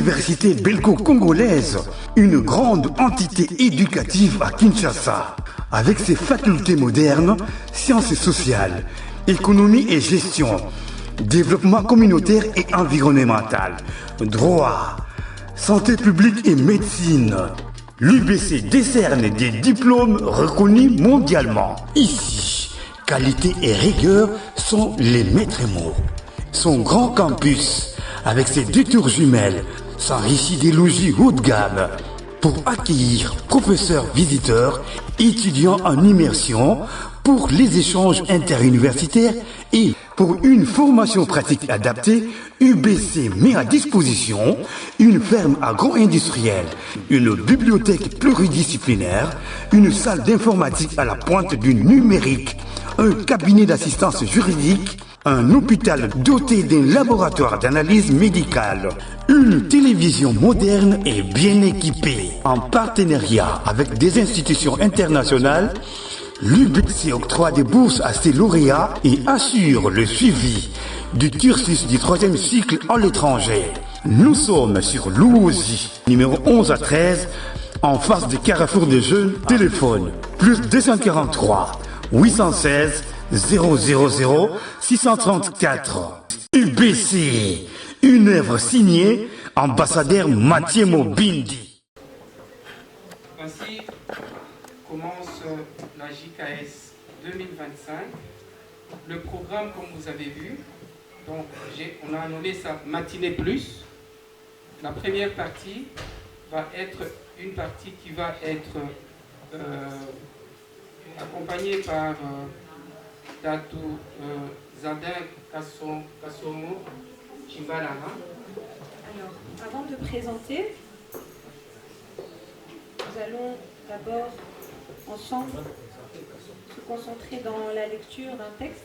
l'université belgo-congolaise, une grande entité éducative à Kinshasa, avec ses facultés modernes, sciences sociales, économie et gestion, développement communautaire et environnemental, droit, santé publique et médecine. L'UBC décerne des diplômes reconnus mondialement. Ici, qualité et rigueur sont les maîtres mots. Son grand campus, avec ses 2 tours jumelles, s'enrichit des logis haut de gamme pour accueillir professeurs visiteurs, étudiants en immersion, pour les échanges interuniversitaires et pour une formation pratique adaptée. UBC met à disposition une ferme agro-industrielle, une bibliothèque pluridisciplinaire, une salle d'informatique à la pointe du numérique, un cabinet d'assistance juridique, un hôpital doté d'un laboratoire d'analyse médicale, une télévision moderne et bien équipée. En partenariat avec des institutions internationales, l'UBC octroie des bourses à ses lauréats et assure le suivi du cursus du 3e cycle à l'étranger. Nous sommes sur Lououzi, numéro 11 à 13, en face du carrefour de jeunes. Téléphone plus 243 816 000 634. UBC, une œuvre signée ambassadeur Mathieu Mobindi. Ainsi commence la JKS 2025. Le programme, comme vous avez vu, donc on a nommé ça Matinée Plus. La première partie va être une partie qui va être accompagnée par Datou Zadin Kassomo Chimbalama. Alors, avant de présenter, nous allons d'abord ensemble se concentrer dans la lecture d'un texte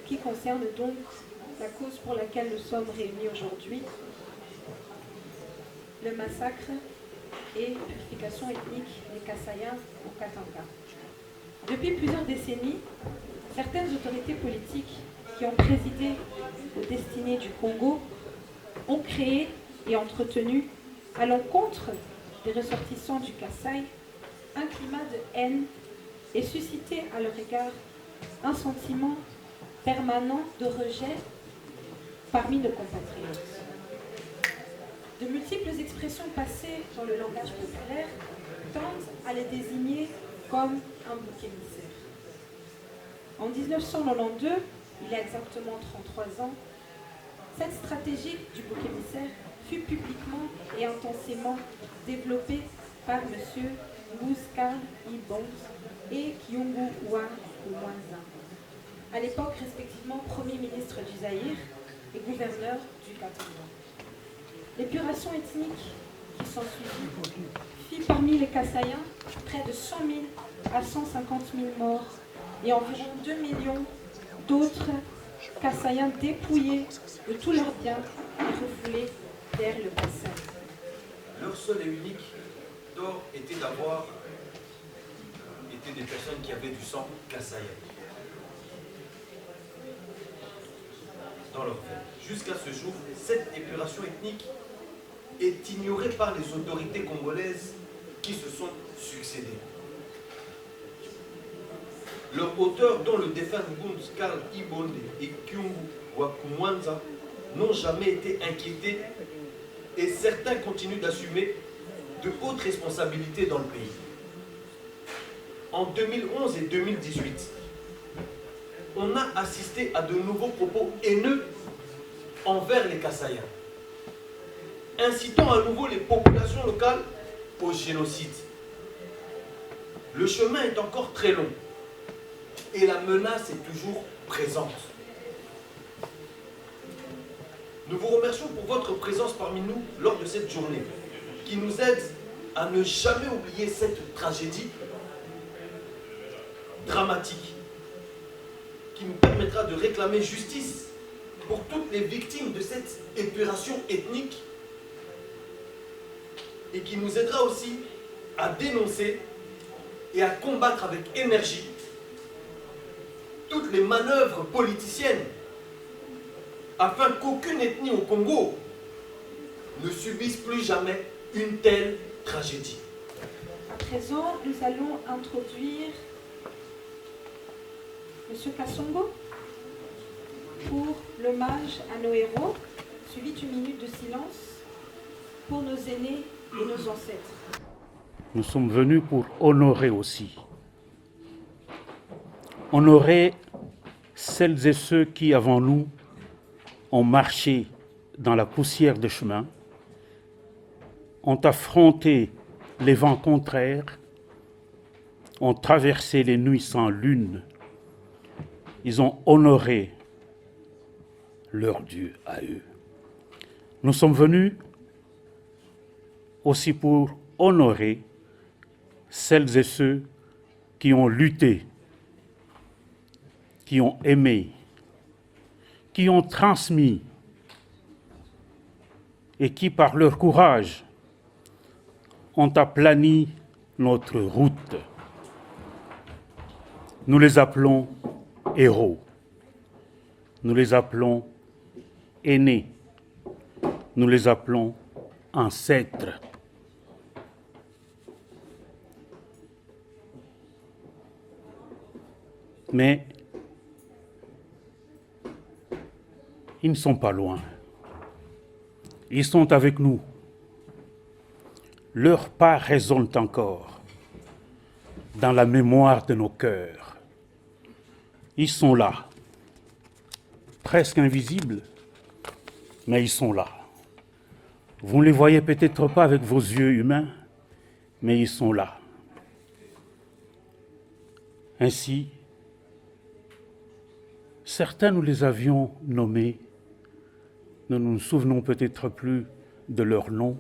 qui concerne donc la cause pour laquelle nous sommes réunis aujourd'hui, le massacre et purification ethnique des Kassayens au Katanga. Depuis plusieurs décennies, certaines autorités politiques qui ont présidé aux destinées du Congo ont créé et entretenu, à l'encontre des ressortissants du Kasaï, un climat de haine et suscité à leur égard un sentiment permanent de rejet parmi nos compatriotes. De multiples expressions passées dans le langage populaire tendent à les désigner comme un bouc émissaire. En 1992, il y a exactement 33 ans, cette stratégie du bouc émissaire fut publiquement et intensément développée par M. Mouskal Ibons et Kyungu Mwanza, à l'époque respectivement Premier ministre du Zaïre et gouverneur du Katanga. L'épuration ethnique qui s'ensuivit fit parmi les Kassayens près de 100 000 à 150 000 morts et environ 2 millions d'autres Kassayens dépouillés de tous leurs biens et refoulés vers le Kassai. Leur seul et unique tort était d'avoir été des personnes qui avaient du sang kassaïen dans leur vie. Jusqu'à ce jour, cette épuration ethnique est ignorée par les autorités congolaises qui se sont succédées. Leurs auteurs, dont le défunt Mbunds Karl Ibonde et Kyungu Wakumwanza, n'ont jamais été inquiétés et certains continuent d'assumer de hautes responsabilités dans le pays. En 2011 et 2018, on a assisté à de nouveaux propos haineux envers les Kassayens, incitant à nouveau les populations locales au génocide. Le chemin est encore très long et la menace est toujours présente. Nous vous remercions pour votre présence parmi nous lors de cette journée, qui nous aide à ne jamais oublier cette tragédie dramatique, qui nous permettra de réclamer justice pour toutes les victimes de cette épuration ethnique et qui nous aidera aussi à dénoncer et à combattre avec énergie toutes les manœuvres politiciennes afin qu'aucune ethnie au Congo ne subissent plus jamais une telle tragédie. À présent, nous allons introduire M. Kassongo pour l'hommage à nos héros, suivi d'une minute de silence pour nos aînés et nos ancêtres. Nous sommes venus pour honorer aussi. Honorer celles et ceux qui, avant nous, ont marché dans la poussière des chemins, ont affronté les vents contraires, ont traversé les nuits sans lune. Ils ont honoré leur Dieu à eux. Nous sommes venus aussi pour honorer celles et ceux qui ont lutté, qui ont aimé, qui ont transmis et qui, par leur courage, ont aplani notre route. Nous les appelons héros. Nous les appelons aînés. Nous les appelons ancêtres. Mais ils ne sont pas loin. Ils sont avec nous. Leurs pas résonnent encore dans la mémoire de nos cœurs. Ils sont là, presque invisibles, mais ils sont là. Vous ne les voyez peut-être pas avec vos yeux humains, mais ils sont là. Ainsi, certains nous les avions nommés, nous ne nous souvenons peut-être plus de leur nom,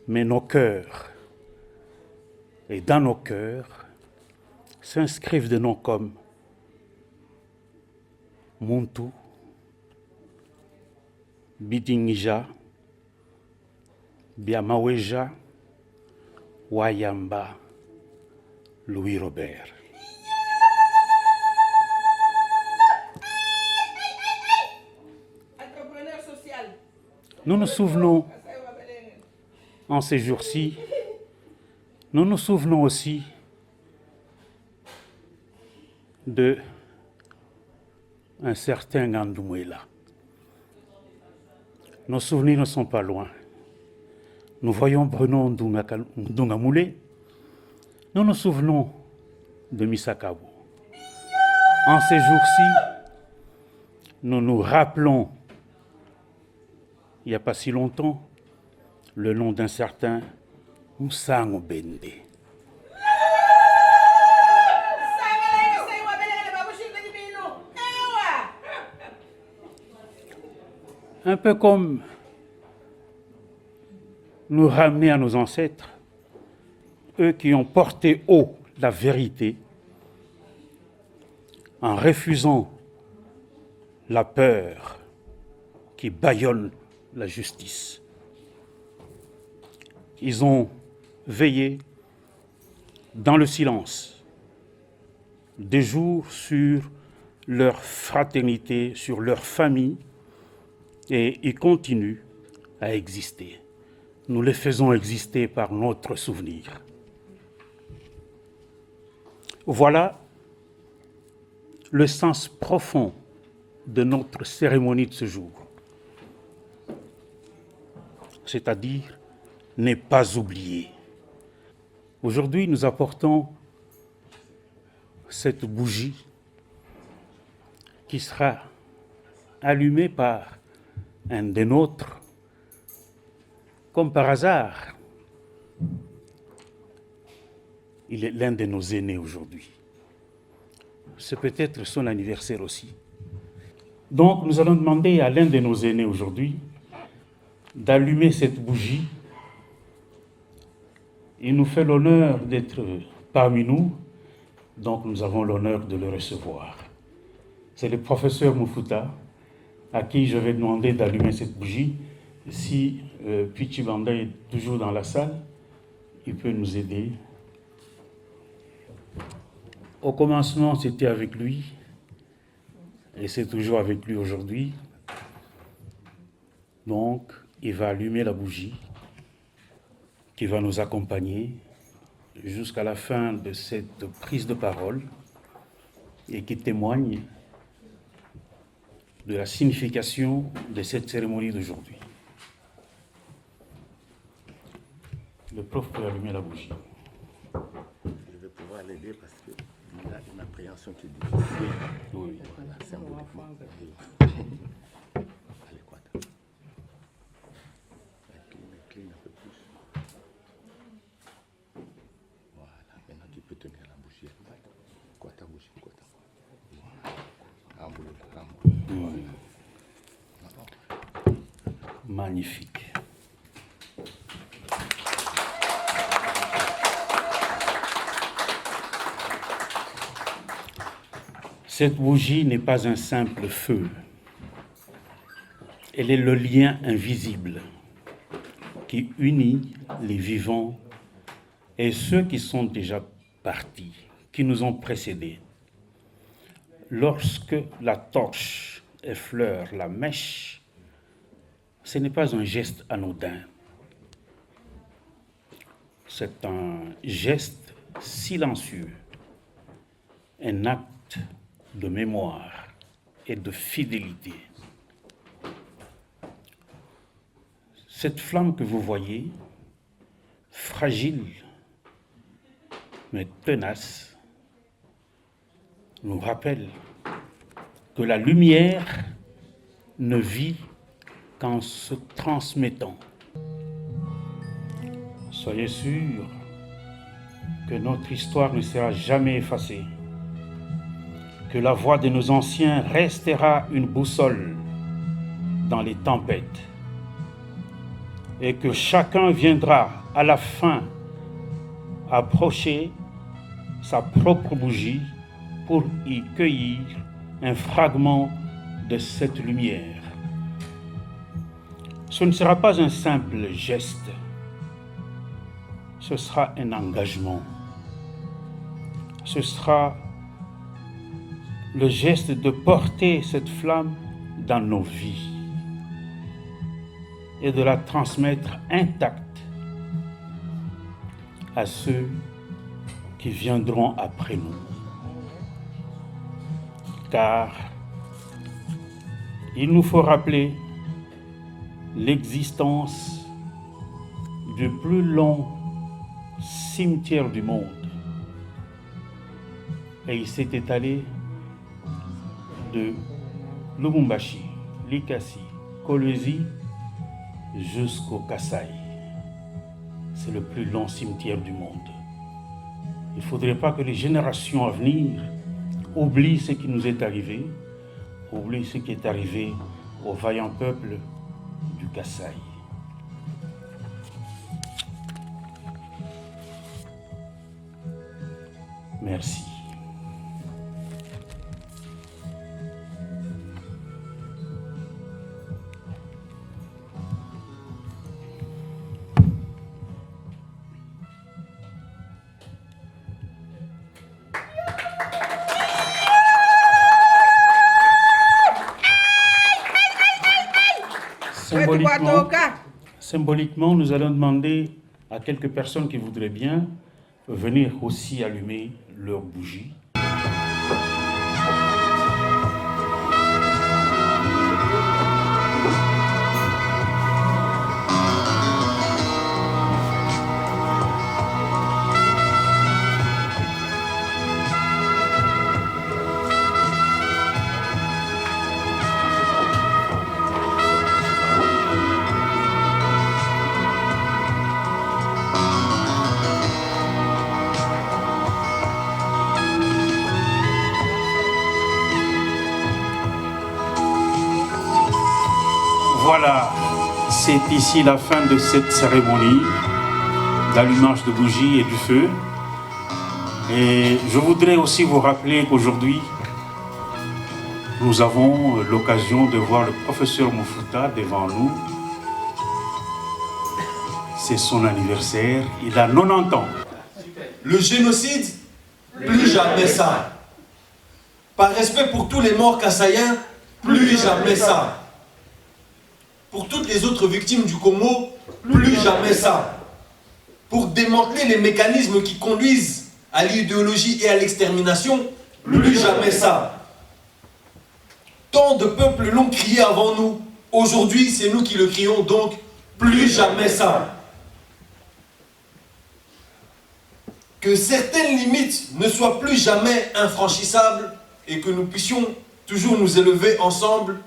mais nos cœurs, et dans nos cœurs, s'inscrivent des noms comme Muntu, Bidingija, Biamaweja, Wayamba, Louis Robert. Nous nous souvenons, en ces jours-ci, nous nous souvenons aussi de un certain Ngandumwela. Nos souvenirs ne sont pas loin. Nous voyons Bruno Ndungamoulé. Nous nous souvenons de Misakabo. En ces jours-ci, nous nous rappelons, il n'y a pas si longtemps, le nom d'un certain Moussango Bende. Un peu comme nous ramener à nos ancêtres, eux qui ont porté haut la vérité en refusant la peur qui bâillonne la justice. Ils ont veillé dans le silence des jours sur leur fraternité, sur leur famille, et ils continuent à exister. Nous les faisons exister par notre souvenir. Voilà le sens profond de notre cérémonie de ce jour, c'est-à-dire n'est pas oublié. Aujourd'hui, nous apportons cette bougie qui sera allumée par un des nôtres, comme par hasard. Il est l'un de nos aînés aujourd'hui. C'est peut-être son anniversaire aussi. Donc, nous allons demander à l'un de nos aînés aujourd'hui d'allumer cette bougie. Il nous fait l'honneur d'être parmi nous, donc nous avons l'honneur de le recevoir. C'est le professeur Moufuta à qui je vais demander d'allumer cette bougie. Si Pichibanda est toujours dans la salle, il peut nous aider. Au commencement, c'était avec lui, et c'est toujours avec lui aujourd'hui. Donc, il va allumer la bougie qui va nous accompagner jusqu'à la fin de cette prise de parole et qui témoigne de la signification de cette cérémonie d'aujourd'hui. Le prof peut allumer la bougie. Je vais pouvoir l'aider parce qu'il a une appréhension qui est difficile. Oui. Voilà, symboliquement. Allez, quoi. Incline un peu plus. Voilà, maintenant tu peux tenir la bougie. Quoi ta bougie, quoi ta bougie. Voilà. Magnifique. Cette bougie n'est pas un simple feu. Elle est le lien invisible qui unit les vivants et ceux qui sont déjà partis, qui nous ont précédés. Lorsque la torche effleure la mèche, ce n'est pas un geste anodin. C'est un geste silencieux, un acte de mémoire et de fidélité. Cette flamme que vous voyez, fragile mais tenace, nous rappelle que la lumière ne vit qu'en se transmettant. Soyez sûrs que notre histoire ne sera jamais effacée, que la voix de nos anciens restera une boussole dans les tempêtes et que chacun viendra à la fin approcher sa propre bougie pour y cueillir un fragment de cette lumière. Ce ne sera pas un simple geste, ce sera un engagement. Ce sera le geste de porter cette flamme dans nos vies et de la transmettre intacte à ceux qui viendront après nous. Car il nous faut rappeler l'existence du plus long cimetière du monde. Et il s'est étalé de Lubumbashi, Likasi, Kolwezi jusqu'au Kasaï. C'est le plus long cimetière du monde. Il ne faudrait pas que les générations à venir oublient ce qui nous est arrivé, oublient ce qui est arrivé au vaillant peuple du Kasaï. Merci. Symboliquement, nous allons demander à quelques personnes qui voudraient bien venir aussi allumer leurs bougies. Voilà, c'est ici la fin de cette cérémonie d'allumage de bougies et du feu. Et je voudrais aussi vous rappeler qu'aujourd'hui, nous avons l'occasion de voir le professeur Moufuta devant nous. C'est son anniversaire, il a 90 ans. Le génocide, plus jamais ça. Par respect pour tous les morts kassaïens, plus jamais ça. Pour toutes les autres victimes du Congo, plus jamais ça. Pour démanteler les mécanismes qui conduisent à l'idéologie et à l'extermination, plus jamais ça. Tant de peuples l'ont crié avant nous. Aujourd'hui, c'est nous qui le crions, donc plus jamais ça. Que certaines limites ne soient plus jamais infranchissables et que nous puissions toujours nous élever ensemble.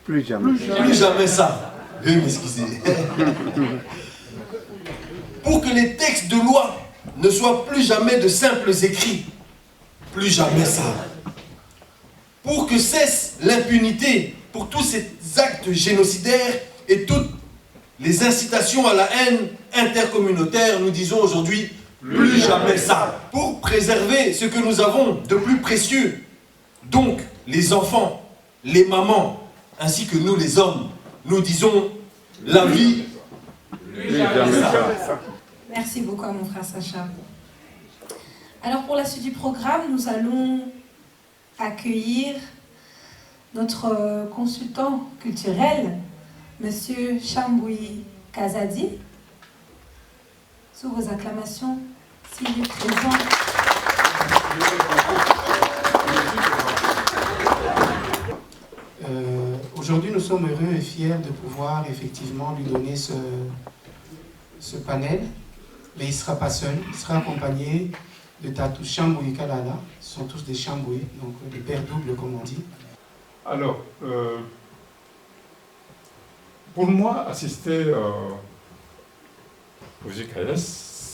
Plus jamais. Plus jamais ça. Veuillez m'excuser. Pour que les textes de loi ne soient plus jamais de simples écrits. Plus jamais ça. Pour que cesse l'impunité pour tous ces actes génocidaires et toutes les incitations à la haine intercommunautaire, nous disons aujourd'hui plus jamais ça. Pour préserver ce que nous avons de plus précieux, donc les enfants, les mamans, ainsi que nous les hommes, nous disons la vie. Plus jamais ça. Merci beaucoup à mon frère Sacha. Alors pour la suite du programme, nous allons accueillir notre consultant culturel, Monsieur Chamboui Kazadi. Sous vos acclamations, s'il est présent. Aujourd'hui, nous sommes heureux et fiers de pouvoir effectivement lui donner ce panel. Mais il ne sera pas seul, il sera accompagné de Tatou Chamboui Kalala. Ce sont tous des Chamboui, donc des pères doubles comme on dit. Alors, pour moi, assister au GKS,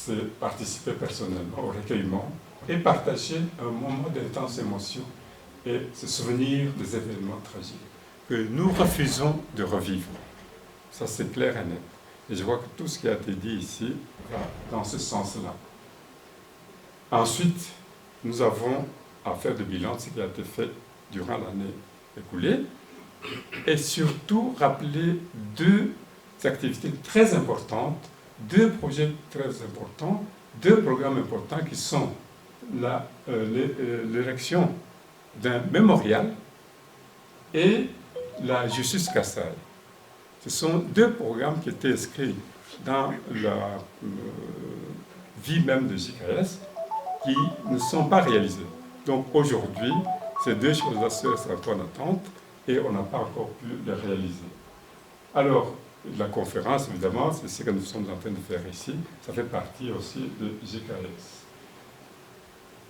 c'est participer personnellement au recueillement et partager un moment d'intense émotion et se souvenir des événements tragiques que nous refusons de revivre. Ça, c'est clair et net. Et je vois que tout ce qui a été dit ici va dans ce sens-là. Ensuite, nous avons à faire le bilan de ce qui a été fait durant l'année écoulée et surtout rappeler deux activités très importantes, deux projets très importants, deux programmes importants qui sont l'érection d'un mémorial et la justice Kassai. Ce sont deux programmes qui étaient inscrits dans la vie même de JKS qui ne sont pas réalisés. Donc aujourd'hui, ces deux choses-là sont en attente et on n'a pas encore pu les réaliser. Alors, la conférence, évidemment, c'est ce que nous sommes en train de faire ici. Ça fait partie aussi de JKS.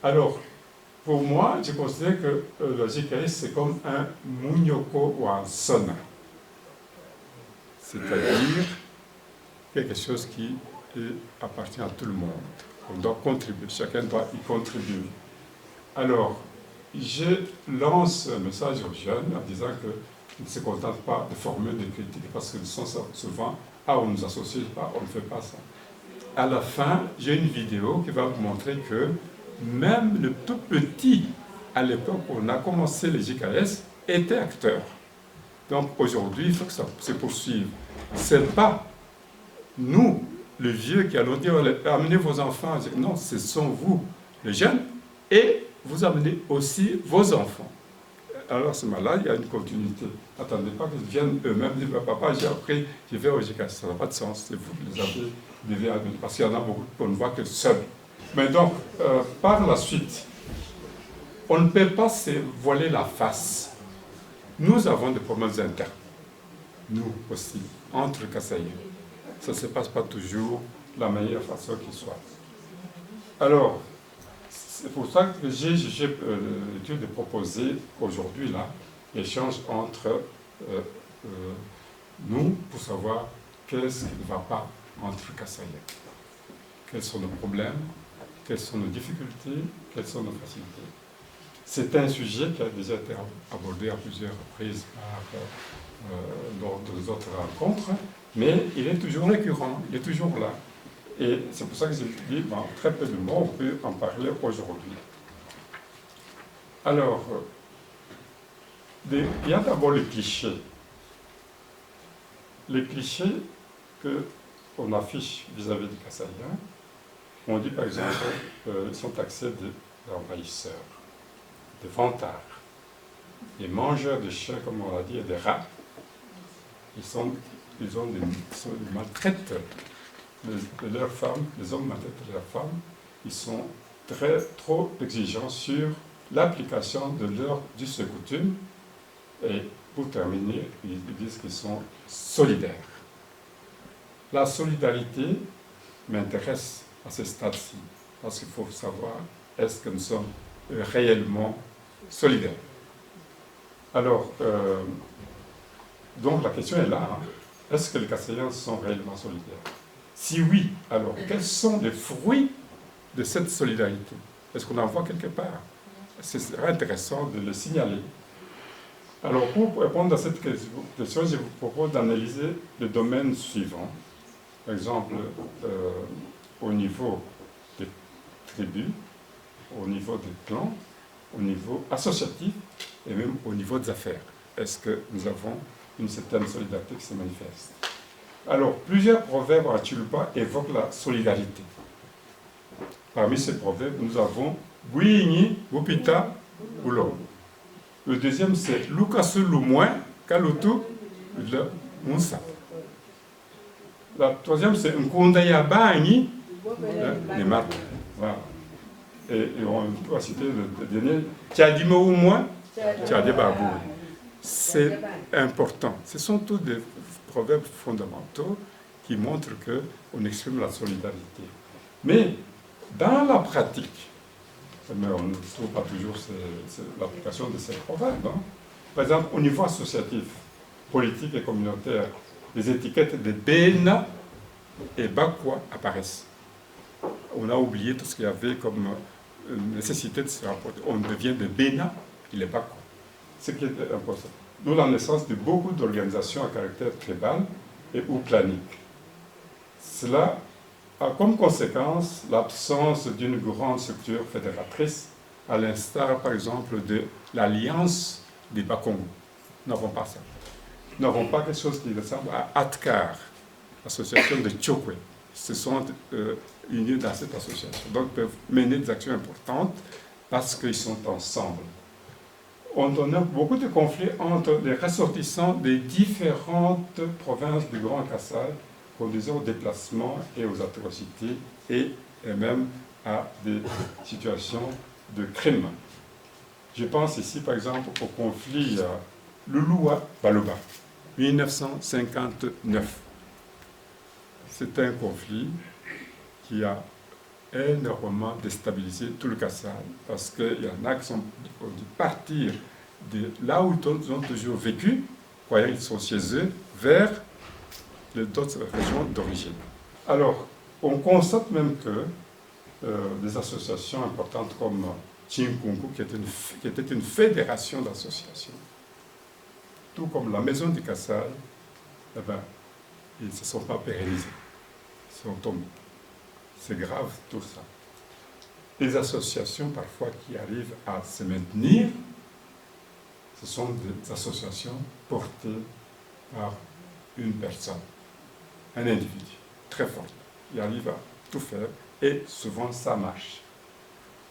Alors, pour moi, je considère que la JKS, c'est comme un Munyoko ou un Sona. C'est-à-dire quelque chose qui appartient à tout le monde. On doit contribuer, chacun doit y contribuer. Alors, je lance un message aux jeunes en disant qu'ils ne se contentent pas de formuler des critiques parce qu'ils sont souvent « Ah, on ne nous associe pas, on ne fait pas ça ». À la fin, j'ai une vidéo qui va vous montrer que même le tout petit, à l'époque où on a commencé les JKS, était acteur. Donc aujourd'hui, il faut que ça se poursuive. Ce n'est pas nous, le vieux, qui allons dire amenez vos enfants. Non, ce sont vous, les jeunes, et vous amenez aussi vos enfants. Alors à ce moment-là, il y a une continuité. N'attendez pas qu'ils viennent eux-mêmes dire papa, j'ai appris, je vais au JKS. Ça n'a pas de sens, c'est vous qui les avez, devez amener. Parce qu'il y en a beaucoup qu'on ne voit que seuls. Mais donc, par la suite, on ne peut pas se voiler la face. Nous avons des problèmes internes. Nous aussi, entre Kassaïens. Ça ne se passe pas toujours de la meilleure façon qui soit. Alors, c'est pour ça que j'ai jugé l'utile de proposer aujourd'hui là l'échange entre nous pour savoir qu'est-ce qui ne va pas entre Kassaïens. Quels sont nos problèmes, quelles sont nos difficultés, quelles sont nos facilités. C'est un sujet qui a déjà été abordé à plusieurs reprises lors des autres rencontres, mais il est toujours récurrent, il est toujours là. Et c'est pour ça que j'ai dit, très peu de mots, on peut en parler aujourd'hui. Alors, il y a d'abord les clichés. Les clichés qu'on affiche vis-à-vis des Kassaïens. On dit par exemple qu'ils sont taxés d'envahisseurs, de vantards, des mangeurs de chiens, comme on l'a dit, et des rats. ils maltraitent leurs femmes, les hommes maltraitent leurs femmes, ils sont trop exigeants sur l'application de leurs us et coutumes. Et pour terminer, ils disent qu'ils sont solidaires. La solidarité m'intéresse à ce stade-ci, parce qu'il faut savoir, est-ce que nous sommes réellement solidaires? Alors, donc la question est là, hein. Est-ce que les Kassaïens sont réellement solidaires? Si oui, alors quels sont les fruits de cette solidarité? Est-ce qu'on en voit quelque part? Ce serait intéressant de le signaler. Alors, pour répondre à cette question, je vous propose d'analyser les domaines suivants. Par exemple, au niveau des tribus, au niveau des clans, au niveau associatif et même au niveau des affaires. Est-ce que nous avons une certaine solidarité qui se manifeste? Alors, plusieurs proverbes en Tshilba évoquent la solidarité. Parmi ces proverbes, nous avons Guini, Gupita, Ulo. Le deuxième, c'est Lukasu Lumouin, Kalutu, le Munsa. La troisième, c'est Nkundaya Bani, les maths. Voilà. Et on peut citer le dernier, Tchadime au moins, Tchadé Babou. C'est important. Ce sont tous des proverbes fondamentaux qui montrent qu'on exprime la solidarité. Mais dans la pratique, mais on ne trouve pas toujours l'application de ces proverbes. Hein. Par exemple, au niveau associatif, politique et communautaire, les étiquettes de Bena et Bakwa apparaissent. On a oublié tout ce qu'il y avait comme nécessité de se rapporter. On devient de Bena et les Bakwa. Ce qui est important. D'où la naissance de beaucoup d'organisations à caractère tribal et ou planique. Cela a comme conséquence l'absence d'une grande structure fédératrice, à l'instar, par exemple, de l'Alliance des Bakongo. Nous n'avons pas ça. Nous n'avons pas quelque chose qui ressemble à ATCAR, l'association de Tchokwe. Se sont unis dans cette association. Donc, ils peuvent mener des actions importantes parce qu'ils sont ensemble. On a beaucoup de conflits entre les ressortissants des différentes provinces du Grand Kassai, conduisant aux déplacements et aux atrocités et même à des situations de crime. Je pense ici par exemple au conflit Lulua-Baluba, 1959. C'est un conflit qui a énormément déstabilisé tout le Kassai parce qu'il y en a qui sont dû partir de là où ils ont toujours vécu, croyant qu'ils sont chez eux, vers d'autres régions d'origine. Alors, on constate même que des associations importantes comme Chinkunku, qui était une fédération d'associations, tout comme la Maison du Kassai, eh ben, ils ne se sont pas pérennisés. Ils sont tombés. C'est grave tout ça. Les associations parfois qui arrivent à se maintenir, ce sont des associations portées par une personne. Un individu très fort, il arrive à tout faire et souvent ça marche.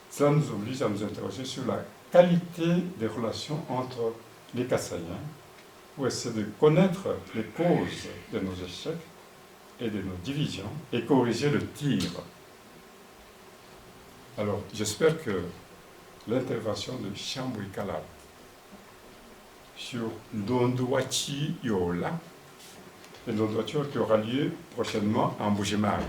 Cela nous oblige à nous interroger sur la qualité des relations entre les Kassaïens pour essayer de connaître les causes de nos échecs et de nos divisions et corriger le tir. Alors j'espère que l'intervention de Chambouy Kalab sur Ndondoachi Yola, et l'ouverture qui aura lieu prochainement en Bujimar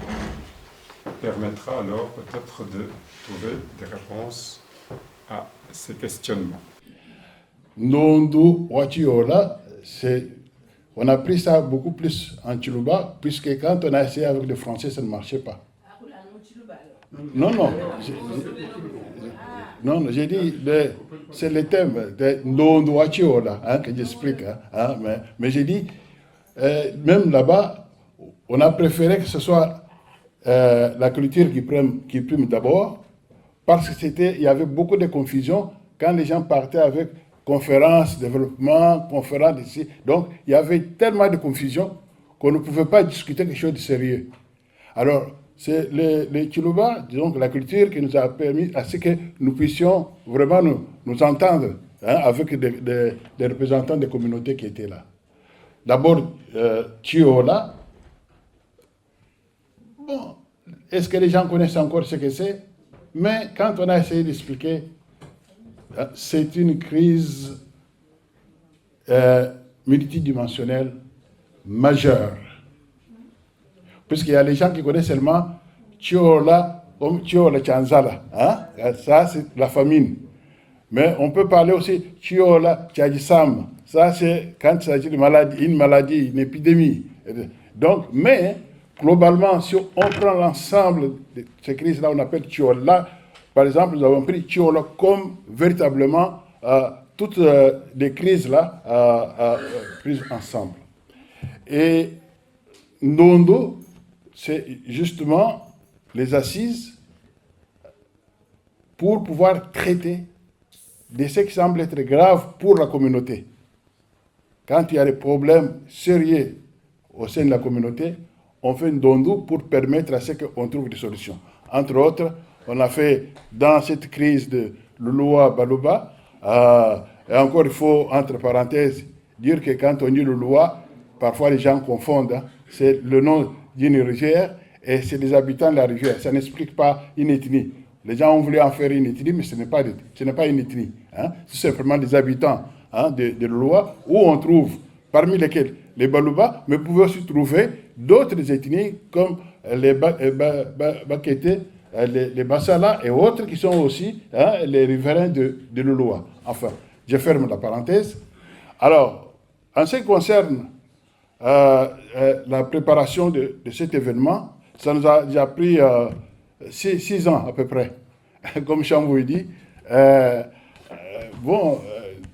permettra alors peut-être de trouver des réponses à ces questionnements. Nondu Wachiola, on a pris ça beaucoup plus en Tshilba, puisque quand on a essayé avec les Français, ça ne marchait pas. Non, j'ai dit, c'est le thème de Nondu Wachiola que j'explique. Mais j'ai dit, même là-bas, on a préféré que ce soit la culture qui prime d'abord, parce qu'il y avait beaucoup de confusion quand les gens partaient avec conférences, développement, conférences ici. Donc, il y avait tellement de confusion qu'on ne pouvait pas discuter quelque chose de sérieux. Alors, c'est les Tshilba, disons, la culture qui nous a permis à ce que nous puissions vraiment nous entendre avec des représentants des communautés qui étaient là. d'abord Tiola. Bon, est-ce que les gens connaissent encore ce que c'est? Mais quand on a essayé d'expliquer, c'est une crise multidimensionnelle majeure. Puisqu'il y a les gens qui connaissent seulement Tiola comme Tiola Chanzala. Hein? Ça, c'est la famine. Mais on peut parler aussi Tiola Tchadjissam. Ça, c'est quand il s'agit de maladie, une maladie, une épidémie. Donc, mais, globalement, si on prend l'ensemble de ces crises-là, on appelle Tiola. Par exemple, nous avons pris Tiola comme véritablement toutes les crises-là prises ensemble. Et Ndondo, c'est justement les assises pour pouvoir traiter de ce qui semble être grave pour la communauté. Quand il y a des problèmes sérieux au sein de la communauté, on fait Ndondo pour permettre à ce qu'on trouve des solutions. Entre autres, on a fait dans cette crise de Lulua Baluba, et encore il faut, entre parenthèses, dire que quand on dit Lulua, parfois les gens confondent, hein, c'est le nom d'une rivière et c'est les habitants de la rivière. Ça n'explique pas une ethnie. Les gens ont voulu en faire une ethnie, mais ce n'est pas une ethnie. Hein. C'est simplement des habitants de Lulua où on trouve, parmi lesquels les Baluba, mais vous pouvez aussi trouver d'autres ethnies comme les Bakete, les Bassala et autres qui sont aussi les riverains de Lulua. Enfin, je ferme la parenthèse. Alors, en ce qui concerne la préparation de cet événement, ça nous a déjà pris 6 ans à peu près, comme Chambou dit.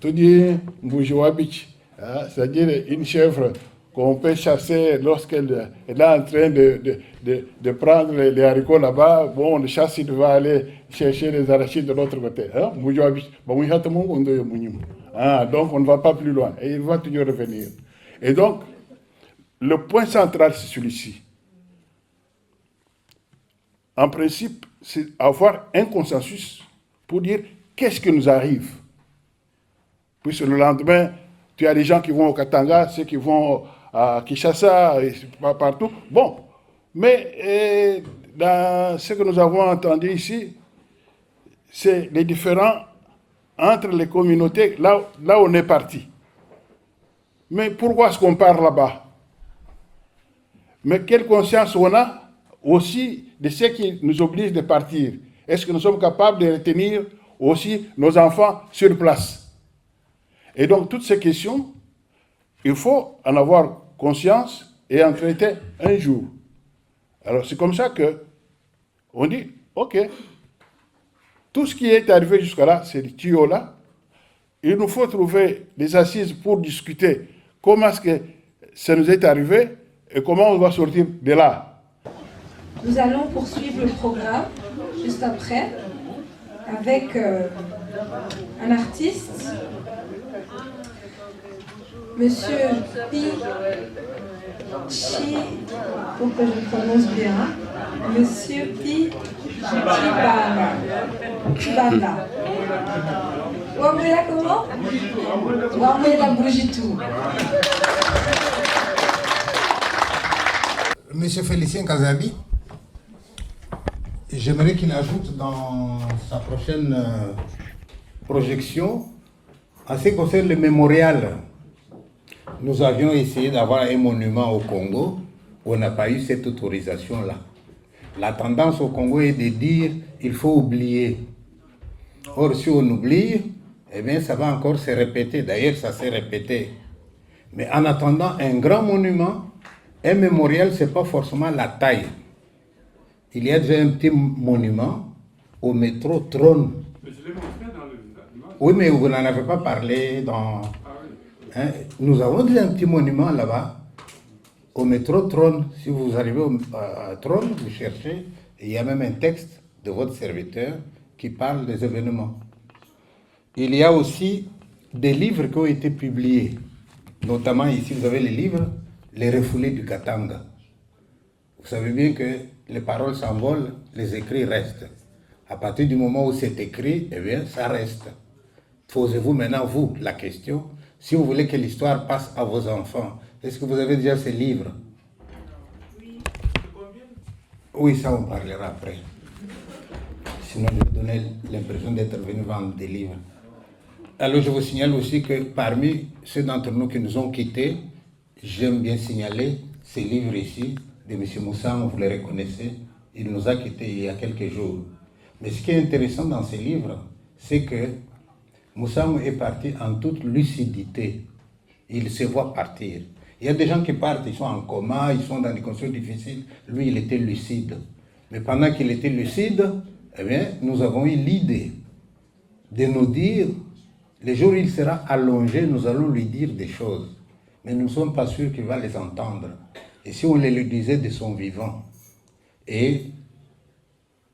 Tout dit Mboujouabich, c'est-à-dire une chèvre qu'on peut chasser lorsqu'elle est en train de prendre les haricots là-bas. Bon, le chasseur va aller chercher les arachides de l'autre côté. Donc on ne va pas plus loin et il va toujours revenir. Et donc, le point central, c'est celui-ci. En principe, c'est avoir un consensus pour dire qu'est-ce qui nous arrive. Puisque le lendemain, tu as des gens qui vont au Katanga, ceux qui vont à Kinshasa, et partout. Bon, mais dans ce que nous avons entendu ici, c'est les différends entre les communautés, là où on est parti. Mais pourquoi est-ce qu'on part là-bas? Mais quelle conscience on a aussi de ce qui nous oblige de partir? Est-ce que nous sommes capables de retenir aussi nos enfants sur place? Et donc, toutes ces questions, il faut en avoir conscience et en traiter un jour. Alors, c'est comme ça qu'on dit, OK, tout ce qui est arrivé jusqu'à là, c'est le tuyau là. Il nous faut trouver des assises pour discuter comment est-ce que ça nous est arrivé et comment on va sortir de là. Nous allons poursuivre le programme juste après avec un artiste, Monsieur Pi Chi, pour que je prononce bien, Monsieur Pi Chibanda. Wamwela comment? Wamwela Bougitou. Monsieur Félicien Kazabi, j'aimerais qu'il ajoute dans sa prochaine projection, en ce qui concerne le mémorial. Nous avions essayé d'avoir un monument au Congo, on n'a pas eu cette autorisation-là. La tendance au Congo est de dire il faut oublier. Or, si on oublie, eh bien, ça va encore se répéter. D'ailleurs, ça s'est répété. Mais en attendant, un grand monument, un mémorial, ce n'est pas forcément la taille. Il y a déjà un petit monument au métro Trône. Mais je l'ai montré dans l'image. Oui, mais vous n'en avez pas parlé dans... Hein? Nous avons déjà un petit monument là-bas, au métro Trône. Si vous arrivez à Trône, vous cherchez, et il y a même un texte de votre serviteur qui parle des événements. Il y a aussi des livres qui ont été publiés. Notamment ici, vous avez les livres « Les refoulés du Katanga ». Vous savez bien que les paroles s'envolent, les écrits restent. À partir du moment où c'est écrit, eh bien, ça reste. Posez-vous maintenant, vous, la question, si vous voulez que l'histoire passe à vos enfants, Est-ce que vous avez déjà ces livres? Oui, ça on parlera après. Sinon, je vais donner l'impression d'être venu vendre des livres. Alors, je vous signale aussi que parmi ceux d'entre nous qui nous ont quittés, j'aime bien signaler ces livres ici de M. Moussam, vous les reconnaissez. Il nous a quittés il y a quelques jours. Mais ce qui est intéressant dans ces livres, c'est que Moussam est parti en toute lucidité. Il se voit partir. Il y a des gens qui partent, ils sont en coma, ils sont dans des conditions difficiles. Lui, il était lucide. Mais pendant qu'il était lucide, eh bien, nous avons eu l'idée de nous dire, les jours où il sera allongé, nous allons lui dire des choses. Mais nous ne sommes pas sûrs qu'il va les entendre. Et si on les lui disait de son vivant? Et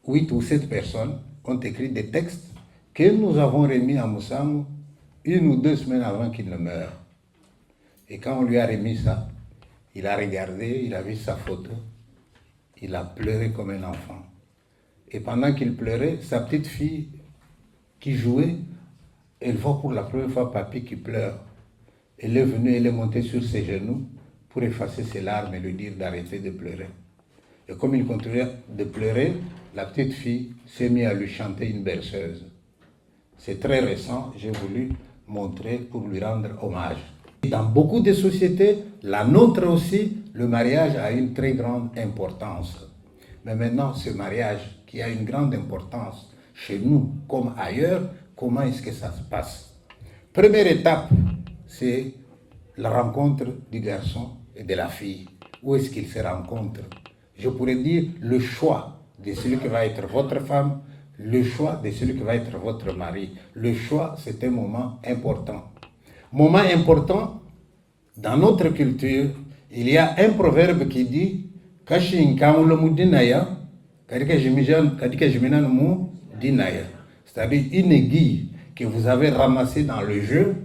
8 ou 7 personnes ont écrit des textes que nous avons remis à Moussam 1 ou 2 semaines avant qu'il ne meure. Et quand on lui a remis ça, il a regardé, il a vu sa photo, il a pleuré comme un enfant. Et pendant qu'il pleurait, sa petite fille qui jouait, elle voit pour la première fois papy qui pleure. Elle est venue, elle est montée sur ses genoux pour effacer ses larmes et lui dire d'arrêter de pleurer. Et comme il continuait de pleurer, la petite fille s'est mise à lui chanter une berceuse. C'est très récent, j'ai voulu montrer pour lui rendre hommage. Dans beaucoup de sociétés, la nôtre aussi, le mariage a une très grande importance. Mais maintenant, ce mariage qui a une grande importance chez nous comme ailleurs, comment est-ce que ça se passe? Première étape, c'est la rencontre du garçon et de la fille. Où est-ce qu'ils se rencontrent? Je pourrais dire le choix de celui qui va être votre femme, le choix de celui qui va être votre mari. Le choix, c'est un moment important. Moment important, dans notre culture, il y a un proverbe qui dit c'est-à-dire une aiguille que vous avez ramassée dans le jeu,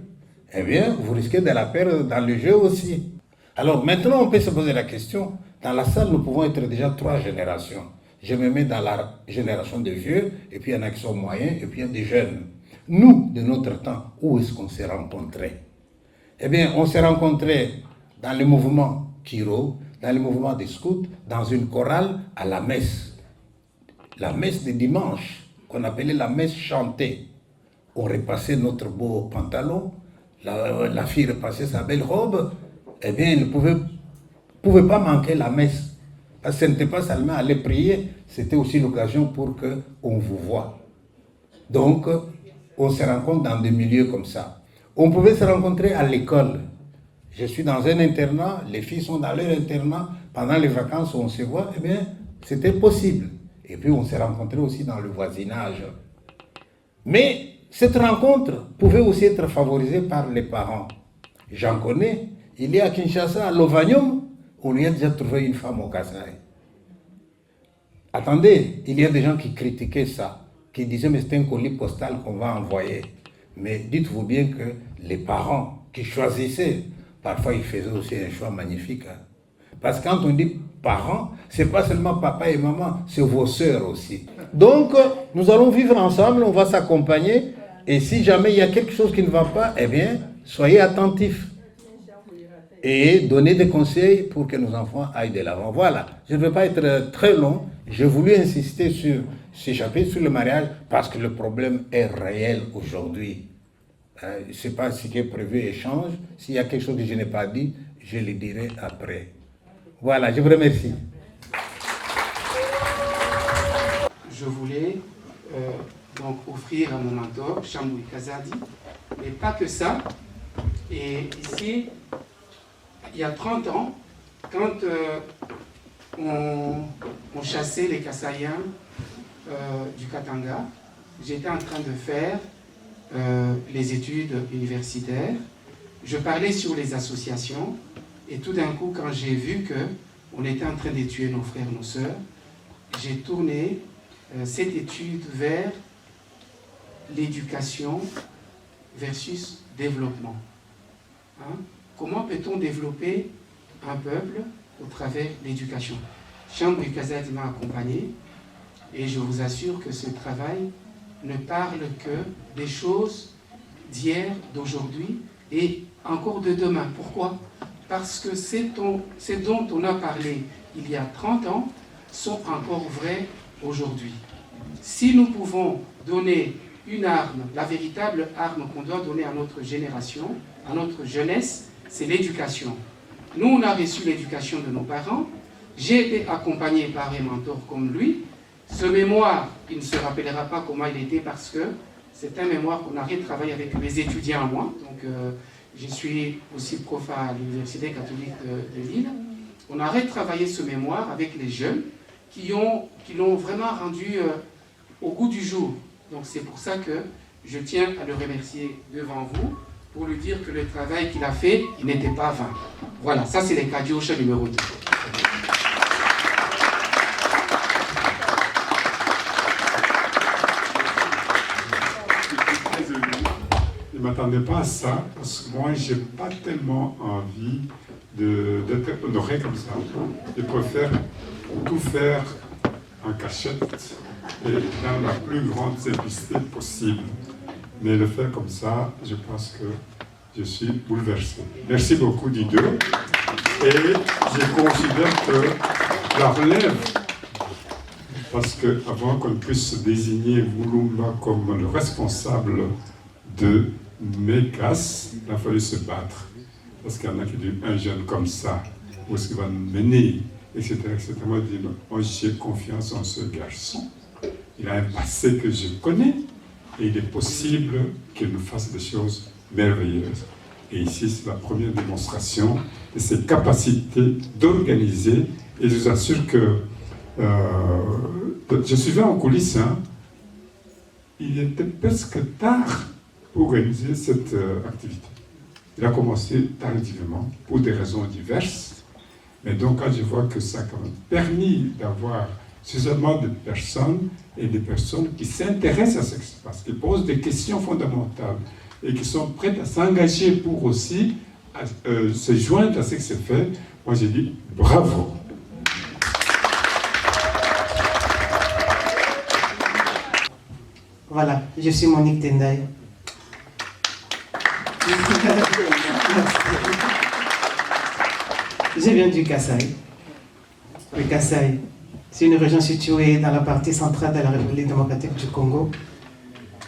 eh bien, vous risquez de la perdre dans le jeu aussi. Alors maintenant, on peut se poser la question, dans la salle, nous pouvons être déjà 3 générations. Je me mets dans la génération des vieux, et puis il y en a qui sont moyens, et puis il y a des jeunes. Nous, de notre temps, où est-ce qu'on s'est rencontrés? Eh bien, on s'est rencontrés dans le mouvement Kiro, dans le mouvement des scouts, dans une chorale à la messe. La messe de dimanche, qu'on appelait la messe chantée. On repassait notre beau pantalon, la fille repassait sa belle robe, eh bien, elle ne pouvait pas manquer la messe. Parce que ce n'était pas seulement aller prier, c'était aussi l'occasion pour qu'on vous voie. Donc, on se rencontre dans des milieux comme ça. On pouvait se rencontrer à l'école. Je suis dans un internat, les filles sont dans leur internat. Pendant les vacances, on se voit, eh bien, c'était possible. Et puis, on s'est rencontrés aussi dans le voisinage. Mais cette rencontre pouvait aussi être favorisée par les parents. J'en connais. Il y a à Kinshasa, à Lovanium, on lui a déjà trouvé une femme au Kasaï. Attendez, il y a des gens qui critiquaient ça, qui disaient, mais c'est un colis postal qu'on va envoyer. Mais dites-vous bien que les parents qui choisissaient, parfois ils faisaient aussi un choix magnifique. Hein. Parce que quand on dit parents, ce n'est pas seulement papa et maman, c'est vos sœurs aussi. Donc, nous allons vivre ensemble, on va s'accompagner. Et si jamais il y a quelque chose qui ne va pas, eh bien, soyez attentifs. Et donnez des conseils pour que nos enfants aillent de l'avant. Voilà, je ne veux pas être très long. J'ai voulu insister sur ce chapitre, sur le mariage, parce que le problème est réel aujourd'hui. Je ne sais pas ce qui est prévu échange. S'il y a quelque chose que je n'ai pas dit, je le dirai après. Voilà, je vous remercie. Je voulais donc offrir à mon mentor, Chamboui Kazadi, mais pas que ça. Et ici, il y a 30 ans, quand on chassait les Kasaïens du Katanga, j'étais en train de faire les études universitaires. Je parlais sur les associations et tout d'un coup, quand j'ai vu qu'on était en train de tuer nos frères, nos sœurs, j'ai tourné cette étude vers l'éducation versus développement. Hein? Comment peut-on développer un peuple au travers de l'éducation? Chamboui Kazadi m'a accompagné et je vous assure que ce travail ne parle que des choses d'hier, d'aujourd'hui et encore de demain. Pourquoi? parce que ce dont on a parlé il y a 30 ans sont encore vrais aujourd'hui. Si nous pouvons donner une arme, la véritable arme qu'on doit donner à notre génération, à notre jeunesse, c'est l'éducation. Nous, on a reçu l'éducation de nos parents. J'ai été accompagné par un mentor comme lui. Ce mémoire, il ne se rappellera pas comment il était parce que c'est un mémoire qu'on a retravaillé avec mes étudiants à moi. Donc, je suis aussi prof à l'Université catholique de Lille. On a retravaillé ce mémoire avec les jeunes qui l'ont vraiment rendu au goût du jour. Donc, c'est pour ça que je tiens à le remercier devant vous pour lui dire que le travail qu'il a fait, il n'était pas vain. Voilà, ça c'est les Kadiocha numéro 2. Je ne m'attendais pas à ça, parce que moi, je n'ai pas tellement envie d'être honoré comme ça. Je préfère tout faire en cachette et dans la plus grande simplicité possible. Mais le faire comme ça, je pense que je suis bouleversé. Merci beaucoup, Dido. Et je considère que la relève, parce qu'avant qu'on puisse désigner Mulumba comme le responsable de MECAS, il a fallu se battre. Parce qu'il y en a qui disent un jeune comme ça, où est-ce qu'il va nous mener, etc. Moi, je dis, moi j'ai confiance en ce garçon. Il a un passé que je connais. Et il est possible qu'il nous fasse des choses merveilleuses. Et ici, c'est la première démonstration de ses capacités d'organiser. Et je vous assure que je suivais en coulisses. Hein, il était presque tard pour organiser cette activité. Il a commencé tardivement pour des raisons diverses. Mais donc, quand je vois que ça a quand même permis d'avoir suffisamment de personnes et des personnes qui s'intéressent à ce qui se passe, qui posent des questions fondamentales et qui sont prêtes à s'engager pour aussi se joindre à ce qui se fait, moi j'ai dit bravo. Voilà, je suis Monique Tendaye. Je viens du Kasaï. Le Kasaï, c'est une région située dans la partie centrale de la République démocratique du Congo.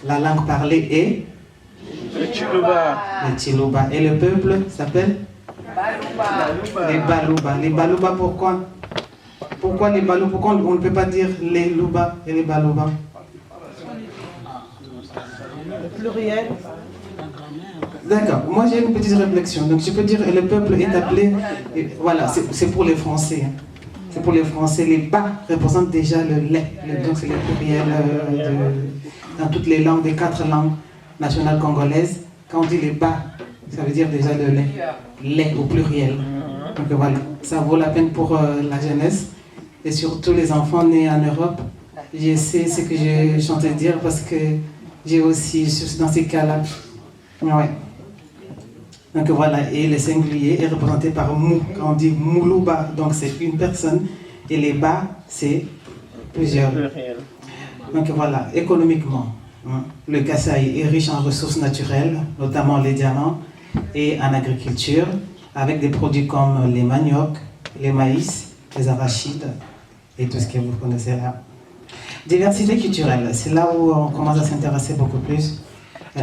La langue parlée est le Chiluba. Le Chiluba. Et le peuple s'appelle les Baluba. Les Baluba, pourquoi? Pourquoi les Baluba? Pourquoi on ne peut pas dire les Luba et les Baluba? Le pluriel. D'accord, moi j'ai une petite réflexion. Donc je peux dire le peuple est appelé, voilà, c'est pour les Français. Hein. C'est pour les Français. Les bas représentent déjà le lait. Donc c'est le pluriel dans toutes les langues, des 4 langues nationales congolaises. Quand on dit les bas, ça veut dire déjà le lait. Lait au pluriel. Donc voilà, ça vaut la peine pour la jeunesse et surtout les enfants nés en Europe. Je sais ce que je chantais dire parce que j'ai aussi, dans ces cas-là, ouais. Donc voilà, et le singulier est représenté par Mou. Quand on dit Moulouba, donc c'est une personne, et les bas, c'est plusieurs. Donc voilà, économiquement, hein, le Kasaï est riche en ressources naturelles, notamment les diamants, et en agriculture, avec des produits comme les maniocs, les maïs, les arachides, et tout ce que vous connaissez là. Diversité culturelle, c'est là où on commence à s'intéresser beaucoup plus.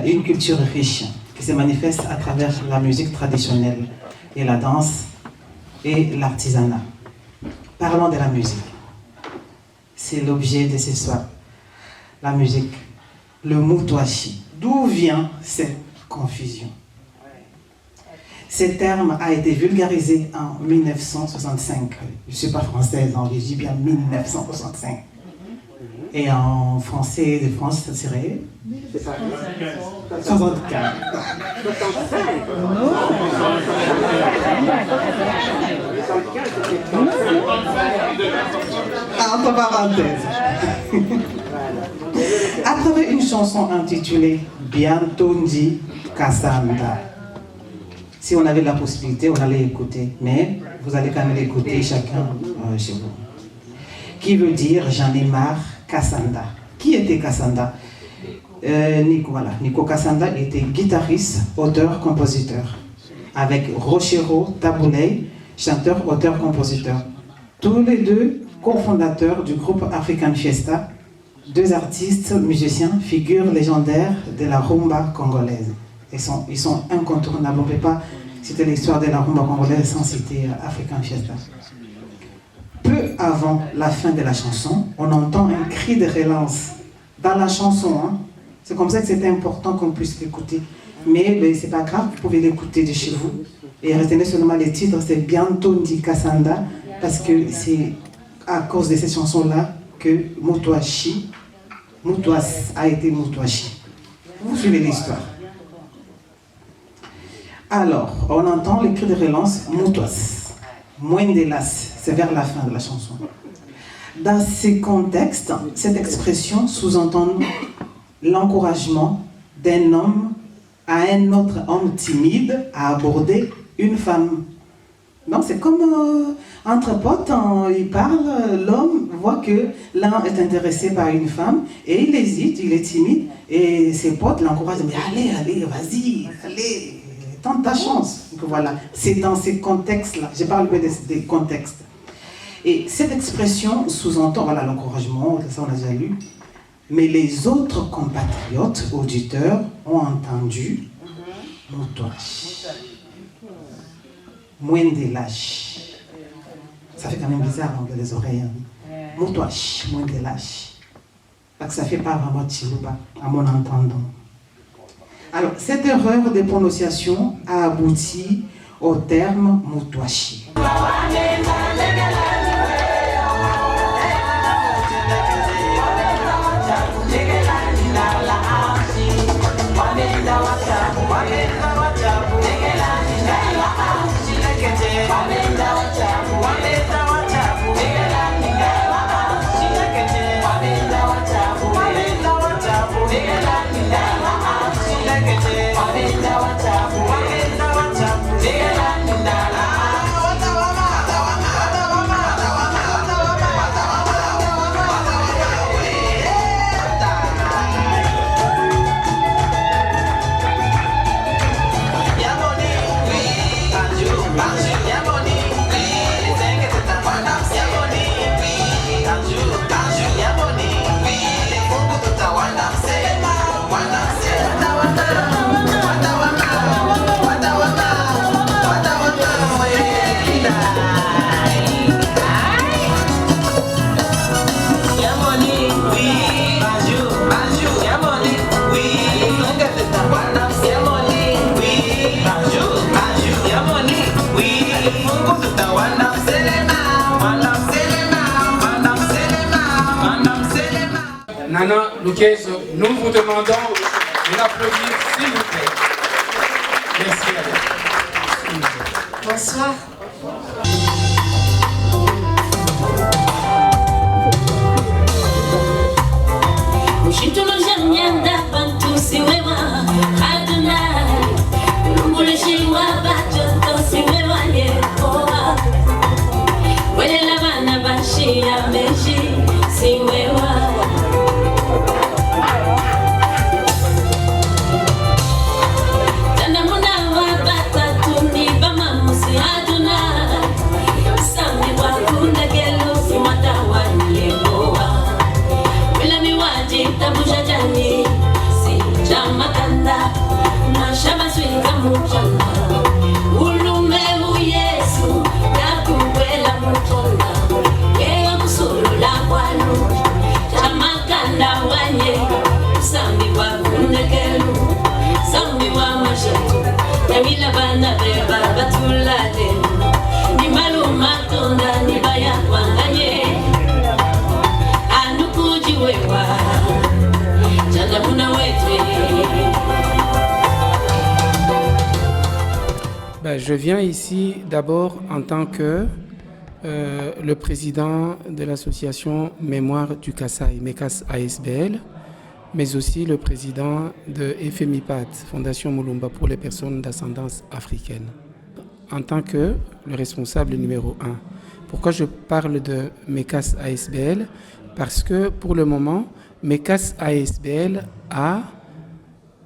Une culture riche qui se manifeste à travers la musique traditionnelle et la danse et l'artisanat. Parlons de la musique. C'est l'objet de ce soir. La musique, le Moutouachi. D'où vient cette confusion? Ce terme a été vulgarisé en 1965. Je ne suis pas française, je dis bien 1965. Et en français de France, ça serait 64. Entre parenthèses. À travers une chanson intitulée Biantondi Kasanda. Si on avait la possibilité, on allait écouter. Mais vous allez quand même l'écouter chacun chez vous. Qui veut dire j'en ai marre Kasanda. Qui était Kasanda? Nico Kasanda était guitariste, auteur, compositeur. avec Rochero Tabouley, chanteur, auteur, compositeur. Tous les deux cofondateurs du groupe African Fiesta, deux artistes, musiciens, figures légendaires de la rumba congolaise. Ils sont incontournables. On ne peut pas citer l'histoire de la rumba congolaise sans citer African Fiesta. Peu avant la fin de la chanson, on entend un cri de relance dans la chanson. Hein. C'est comme ça que c'était important qu'on puisse l'écouter. Mais c'est pas grave, vous pouvez l'écouter de chez vous. Et retenez seulement les titres, c'est Bientôt Ndi Kasanda, parce que c'est à cause de cette chanson-là que Moutouas a été Moutouachi. Vous suivez l'histoire. Alors, on entend le cri de relance Moutouas, Mwendelas, c'est vers la fin de la chanson. Dans ces contextes, cette expression sous-entend l'encouragement d'un homme à un autre homme timide à aborder une femme. Donc c'est comme entre potes, il parle, l'homme voit que l'un est intéressé par une femme et il hésite, il est timide et ses potes l'encouragent, mais allez, vas-y, allez, tente ta chance. Donc voilà, c'est dans ces contextes-là, je parle des contextes. Et cette expression sous-entend, voilà l'encouragement, ça on a déjà lu, mais les autres compatriotes, auditeurs, ont entendu Moutouachi. Mwendelas. Ça fait quand même bizarre dans les oreilles. Moutouachi, Mwendelas. Parce que ça ne fait pas vraiment Chiluba, à mon entendant. Alors, cette erreur de prononciation a abouti au terme Moutouachi. Nana Louquez, nous vous demandons de l'applaudir, s'il vous plaît. Merci, madame. Bonsoir. Je viens ici d'abord en tant que le président de l'association Mémoire du Kasaï, MECAS ASBL, mais aussi le président de FMIPAT, Fondation Mulumba pour les personnes d'ascendance africaine, en tant que le responsable numéro 1. Pourquoi je parle de MECAS ASBL? Parce que pour le moment, MECAS ASBL a,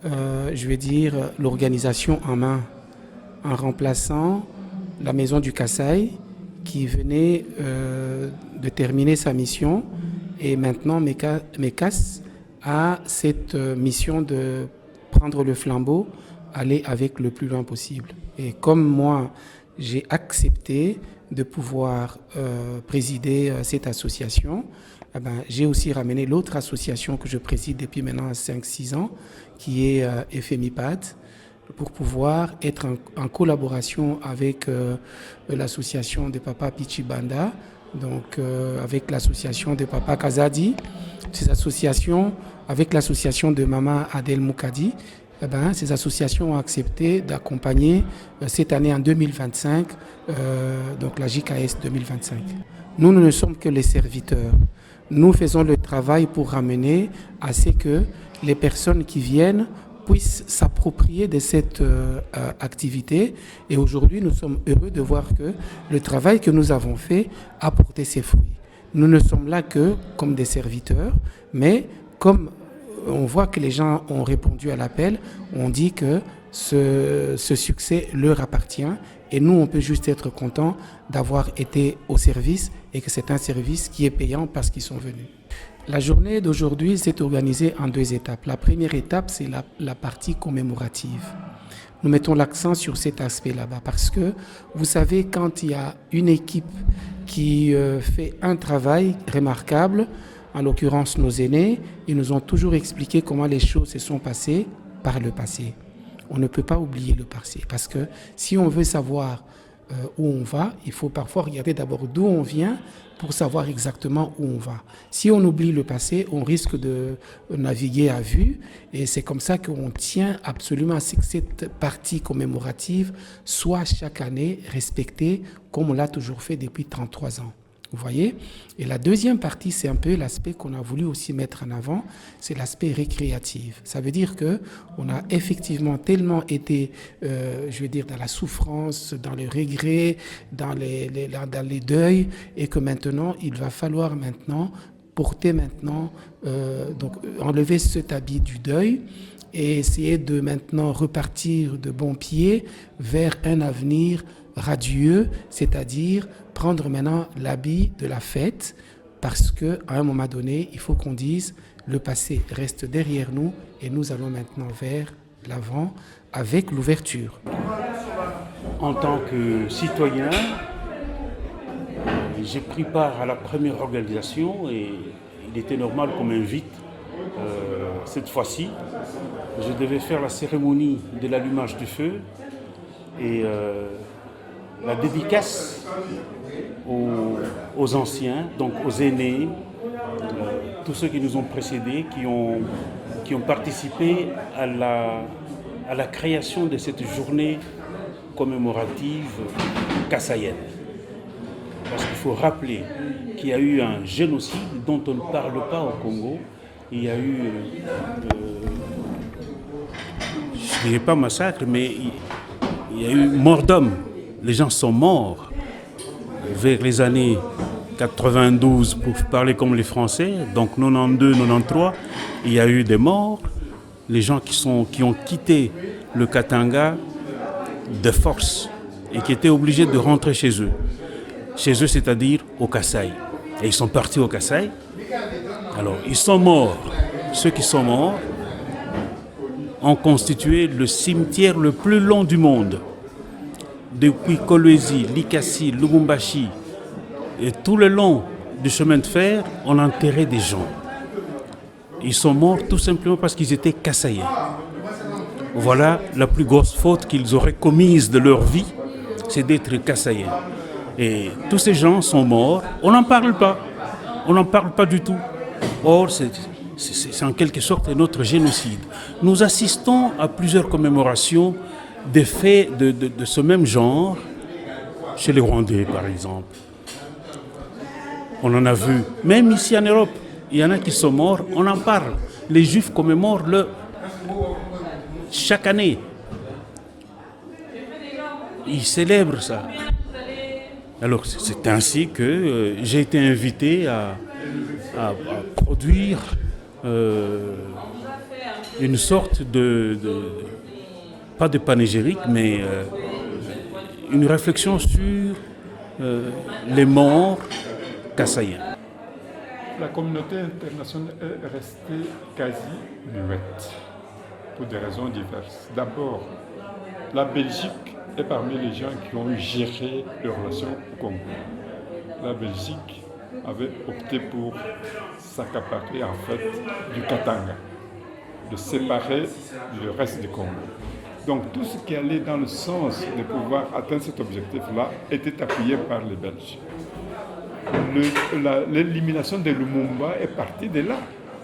je vais dire, l'organisation en main. en remplaçant la maison du Kasaï qui venait de terminer sa mission. Et maintenant, MECAS a cette mission de prendre le flambeau, aller avec le plus loin possible. Et comme moi, j'ai accepté de pouvoir présider cette association, j'ai aussi ramené l'autre association que je préside depuis maintenant 5-6 ans, qui est FMIPAD, pour pouvoir être en collaboration avec l'association de Papa Pichibanda, donc avec l'association de Papa Kazadi, ces associations, avec l'association de Maman Adel Moukadi. Ces associations ont accepté d'accompagner cette année en 2025, donc la JKS 2025. Nous ne sommes que les serviteurs. Nous faisons le travail pour ramener à ce que les personnes qui viennent puissent s'approprier de cette activité. Et aujourd'hui, nous sommes heureux de voir que le travail que nous avons fait a porté ses fruits. Nous ne sommes là que comme des serviteurs, mais comme on voit que les gens ont répondu à l'appel, on dit que ce succès leur appartient et nous, on peut juste être content d'avoir été au service et que c'est un service qui est payant parce qu'ils sont venus. La journée d'aujourd'hui s'est organisée en 2 étapes. La première étape, c'est la partie commémorative. Nous mettons l'accent sur cet aspect là-bas parce que, vous savez, quand il y a une équipe qui fait un travail remarquable, en l'occurrence nos aînés, ils nous ont toujours expliqué comment les choses se sont passées par le passé. On ne peut pas oublier le passé parce que si on veut savoir où on va, il faut parfois regarder d'abord d'où on vient pour savoir exactement où on va. Si on oublie le passé, on risque de naviguer à vue et c'est comme ça qu'on tient absolument à ce que cette partie commémorative soit chaque année respectée comme on l'a toujours fait depuis 33 ans. Vous voyez? Et la deuxième partie, c'est un peu l'aspect qu'on a voulu aussi mettre en avant, c'est l'aspect récréatif. Ça veut dire qu'on a effectivement tellement été, je veux dire, dans la souffrance, dans le regret, dans les deuils, et que maintenant, il va falloir maintenant porter maintenant, donc enlever cet habit du deuil et essayer de maintenant repartir de bon pied vers un avenir radieux, c'est-à-dire prendre maintenant l'habit de la fête parce qu'à un moment donné, il faut qu'on dise le passé reste derrière nous et nous allons maintenant vers l'avant avec l'ouverture. En tant que citoyen, j'ai pris part à la première organisation et il était normal qu'on m'invite. Cette fois-ci, je devais faire la cérémonie de l'allumage du feu et la dédicace aux anciens, donc aux aînés, tous ceux qui nous ont précédés, qui ont participé à la création de cette journée commémorative kassaïenne. Parce qu'il faut rappeler qu'il y a eu un génocide dont on ne parle pas au Congo. Il y a eu, je ne dirais pas massacre, mais il y a eu mort d'hommes. Les gens sont morts vers les années 92, pour parler comme les Français, donc 92, 93, il y a eu des morts. Les gens qui ont quitté le Katanga de force et qui étaient obligés de rentrer chez eux. Chez eux, c'est-à-dire au Kasaï. Et ils sont partis au Kasaï. Alors, ils sont morts. Ceux qui sont morts ont constitué le cimetière le plus long du monde. Depuis Kolwezi, Likasi, Lubumbashi, et tout le long du chemin de fer, on a enterré des gens. Ils sont morts tout simplement parce qu'ils étaient kassaïens. Voilà la plus grosse faute qu'ils auraient commise de leur vie, c'est d'être kassaïens. Et tous ces gens sont morts, on n'en parle pas. On n'en parle pas du tout. Or, c'est en quelque sorte notre génocide. Nous assistons à plusieurs commémorations des faits de ce même genre, chez les Rwandais par exemple. On en a vu, même ici en Europe, il y en a qui sont morts, on en parle. Les Juifs commémorent chaque année. Ils célèbrent ça. Alors c'est ainsi que j'ai été invité à produire une sorte pas de panégyrique, mais une réflexion sur les morts kassaïens. La communauté internationale est restée quasi muette pour des raisons diverses. D'abord, la Belgique est parmi les gens qui ont géré les relations au Congo. La Belgique avait opté pour s'accaparer en fait du Katanga, de séparer le reste du Congo. Donc tout ce qui allait dans le sens de pouvoir atteindre cet objectif-là était appuyé par les Belges. L'élimination de Lumumba est partie de là.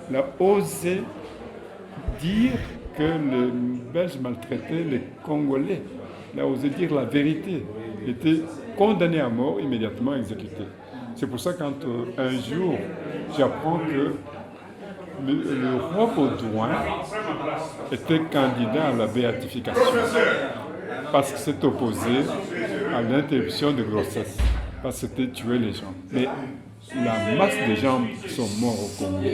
Il a osé dire que les Belges maltraitaient les Congolais. Il a osé dire la vérité. Il était condamné à mort, immédiatement exécuté. C'est pour ça que quand un jour j'apprends que le roi Baudouin était candidat à la béatification parce qu'il s'est opposé à l'interruption de grossesse, parce que c'était tuer les gens. Mais la masse des gens sont morts au Congo.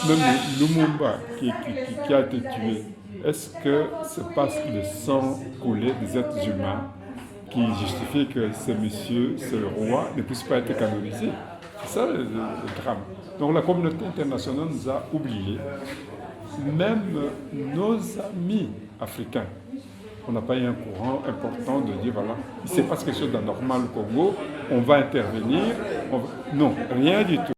Même Lumumba qui a été tué, est-ce que c'est parce que le sang coulait des êtres humains qui justifie que ce monsieur, ce roi, ne puisse pas être canonisé? C'est ça le drame. Donc la communauté internationale nous a oubliés. Même nos amis africains. On n'a pas eu un courant important de dire voilà, il se passe quelque chose d'anormal au Congo, on va intervenir. Non, rien du tout.